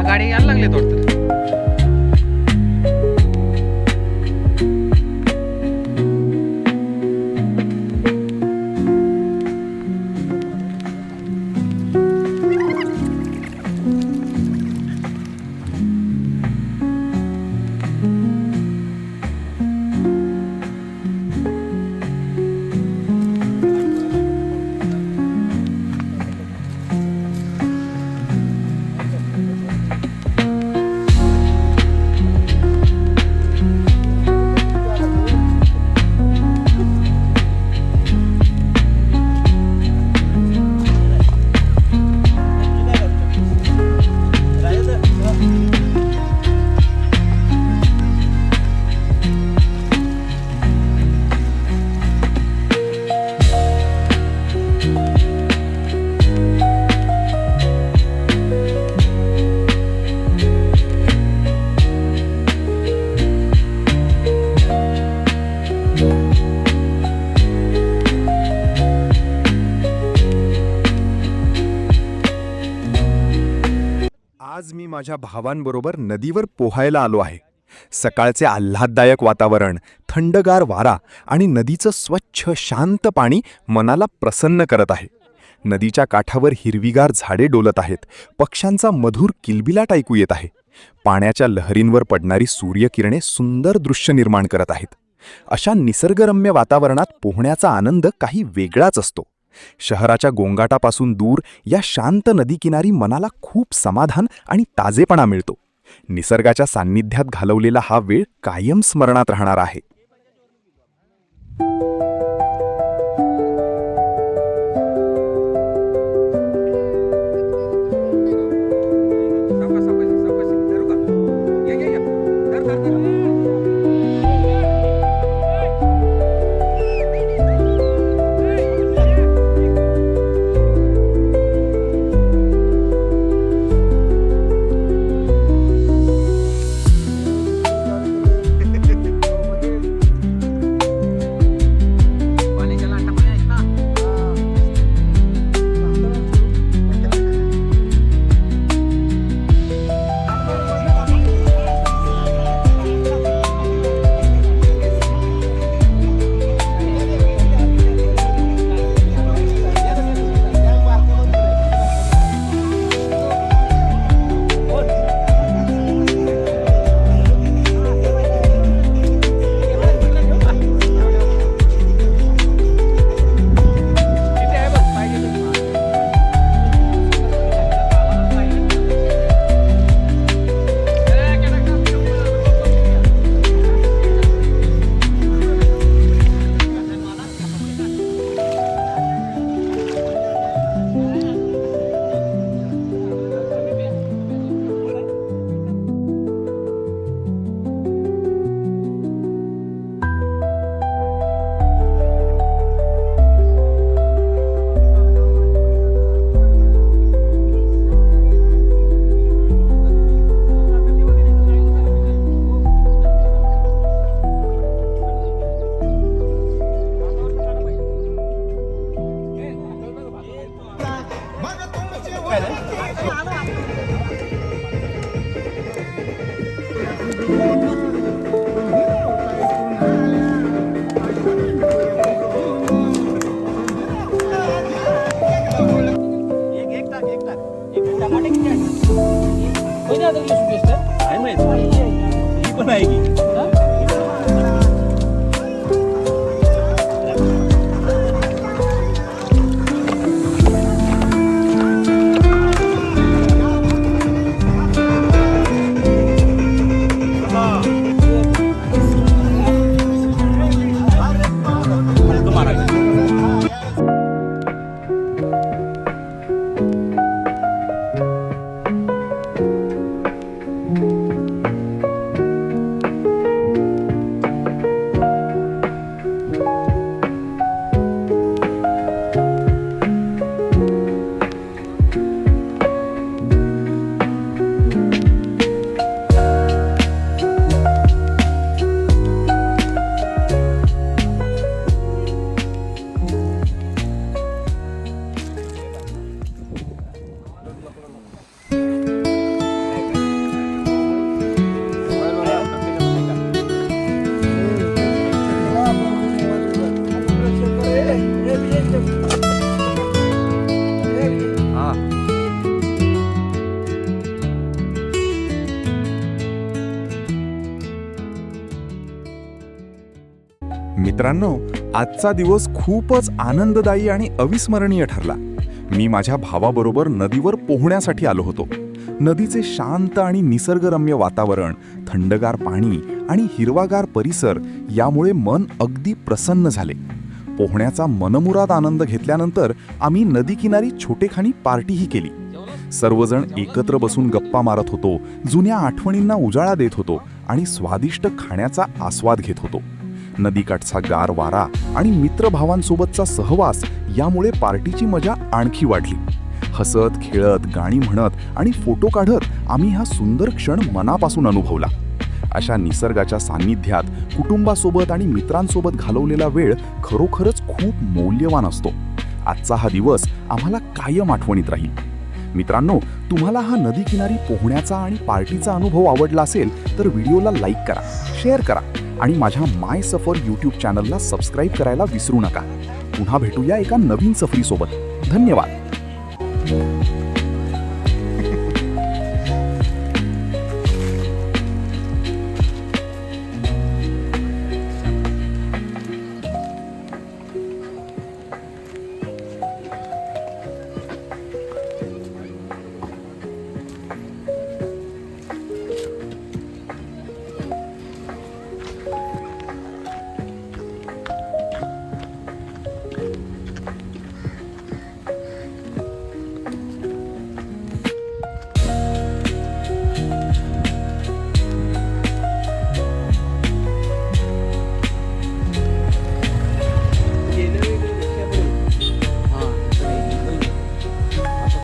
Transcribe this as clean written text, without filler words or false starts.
गाडी यायला लागले थोडं. आज मी माझ्या भावांबरोबर नदीवर पोहायला आलो आहे. सकाळचे आल्हाददायक वातावरण, थंडगार वारा आणि नदीचं स्वच्छ शांत पाणी मनाला प्रसन्न करत आहे. नदीच्या काठावर हिरवीगार झाडे डोलत आहेत. पक्ष्यांचा मधुर किलबिलाट ऐकू येत आहे. पाण्याच्या लहरींवर पडणारी सूर्यकिरणे सुंदर दृश्य निर्माण करत आहेत. अशा निसर्गरम्य वातावरणात पोहण्याचा आनंद काही वेगळाच असतो. शहराच्या गोंगाटापासून दूर या शांत नदीकिनारी मनाला खूप समाधान आणि ताजेपणा मिळतो. निसर्गाच्या सान्निध्यात घालवलेला हा वेळ कायम स्मरणात राहणार आहे. टमाटे किती आहे? कोणी आता लिस्ट बेस्ट आहे माहिती मित्रांनो, आजचा दिवस खूपच आनंददायी आणि अविस्मरणीय ठरला. मी माझ्या भावाबरोबर नदीवर पोहण्यासाठी आलो होतो. नदीचे शांत आणि निसर्गरम्य वातावरण, थंडगार पाणी आणि हिरवागार परिसर यामुळे मन अगदी प्रसन्न झाले. पोहण्याचा मनमुराद आनंद घेतल्यानंतर आम्ही नदीकिनारी छोटेखानी पार्टीही केली. सर्वजण एकत्र बसून गप्पा मारत होतो, जुन्या आठवणींना उजाळा देत होतो आणि स्वादिष्ट खाण्याचा आस्वाद घेत होतो. नदीकाठचा गार वारा आणि मित्रभावांसोबतचा सहवास यामुळे पार्टीची मजा आणखी वाढली. हसत खेळत, गाणी म्हणत आणि फोटो काढत आम्ही हा सुंदर क्षण मनापासून अनुभवला. अशा निसर्गाच्या सान्निध्यात कुटुंबासोबत आणि मित्रांसोबत घालवलेला वेळ खरोखरच खूप मौल्यवान असतो. आजचा हा दिवस आम्हाला कायम आठवणीत राहील. मित्रांनो, तुम्हाला हा नदीकिनारी पोहण्याचा आणि पार्टीचा अनुभव आवडला असेल तर व्हिडिओला लाईक करा, शेअर करा आणि माझ्या माय सफर यूट्यूब चॅनलला सबस्क्राईब करायला विसरू नका. पुन्हा भेटूया एका नवीन सफरीसोबत. धन्यवाद.